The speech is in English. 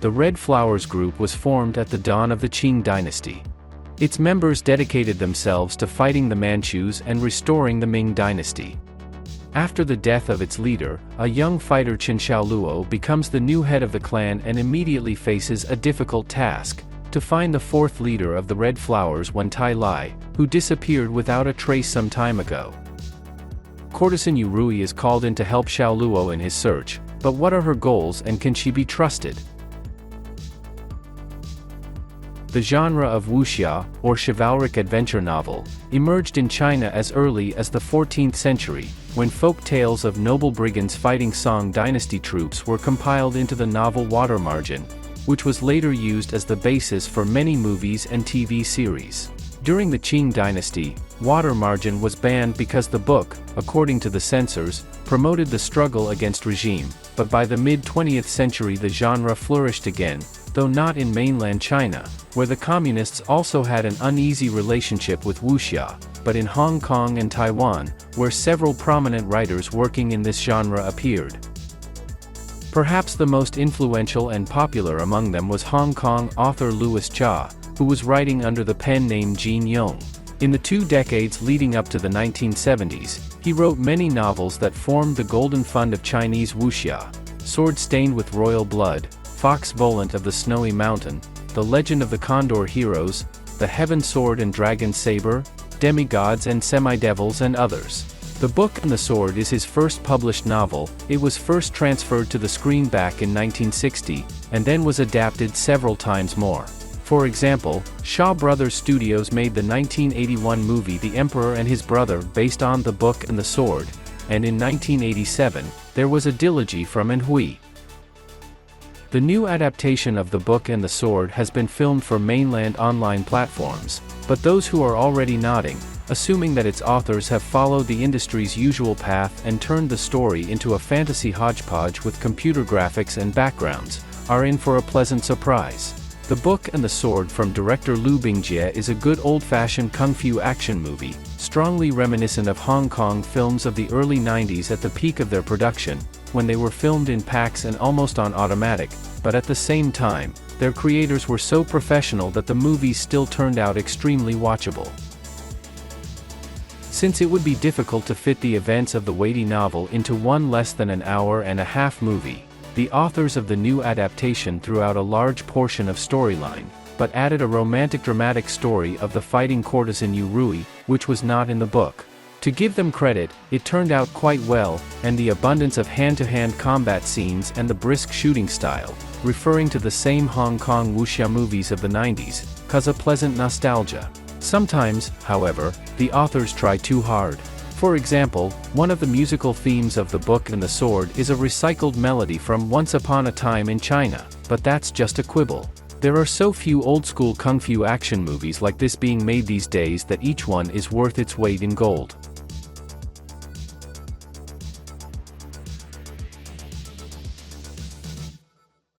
the Red Flowers Group was formed at the dawn of the Qing dynasty. Its members dedicated themselves to fighting the Manchus and restoring the Ming dynasty. After the death of its leader, a young fighter Qin Shaoluo becomes the new head of the clan and immediately faces a difficult task: to find the fourth leader of the Red Flowers, Wen Tai Lai, who disappeared without a trace some time ago. Courtesan Yu Rui is called in to help Shaoluo in his search, but what are her goals and can she be trusted? The genre of wuxia, or chivalric adventure novel, emerged in China as early as the 14th century, when folk tales of noble brigands fighting Song dynasty troops were compiled into the novel Water Margin, which was later used as the basis for many movies and TV series. During the Qing dynasty, Water Margin was banned because the book, according to the censors, promoted the struggle against regime, but by the mid-20th century the genre flourished again, though not in mainland China, where the communists also had an uneasy relationship with wuxia, but in Hong Kong and Taiwan, where several prominent writers working in this genre appeared. Perhaps the most influential and popular among them was Hong Kong author Louis Cha, who was writing under the pen name Jin Yong. In the 2 decades leading up to the 1970s, he wrote many novels that formed the golden fund of Chinese wuxia: Sword Stained with Royal Blood, Fox Volant of the Snowy Mountain, The Legend of the Condor Heroes, The Heaven Sword and Dragon Saber, Demigods and Semidevils, and others. The Book and the Sword is his first published novel. It was first transferred to the screen back in 1960, and then was adapted several times more. For example, Shaw Brothers Studios made the 1981 movie The Emperor and His Brother based on The Book and the Sword, and in 1987, there was a trilogy from Anhui. The new adaptation of The Book and the Sword has been filmed for mainland online platforms, but those who are already nodding, assuming that its authors have followed the industry's usual path and turned the story into a fantasy hodgepodge with computer graphics and backgrounds, are in for a pleasant surprise. The Book and the Sword from director Liu Bin-Jie is a good old-fashioned kung fu action movie, strongly reminiscent of Hong Kong films of the early 90s at the peak of their production, when they were filmed in packs and almost on automatic, but at the same time, their creators were so professional that the movies still turned out extremely watchable. Since it would be difficult to fit the events of the weighty novel into one less than an hour-and-a-half movie, the authors of the new adaptation threw out a large portion of storyline, but added a romantic dramatic story of the fighting courtesan Yu Rui, which was not in the book. To give them credit, it turned out quite well, and the abundance of hand-to-hand combat scenes and the brisk shooting style, referring to the same Hong Kong wuxia movies of the 90s, cause a pleasant nostalgia. Sometimes, however, the authors try too hard. For example, one of the musical themes of The Book and the Sword is a recycled melody from Once Upon a Time in China, but that's just a quibble. There are so few old-school kung fu action movies like this being made these days that each one is worth its weight in gold.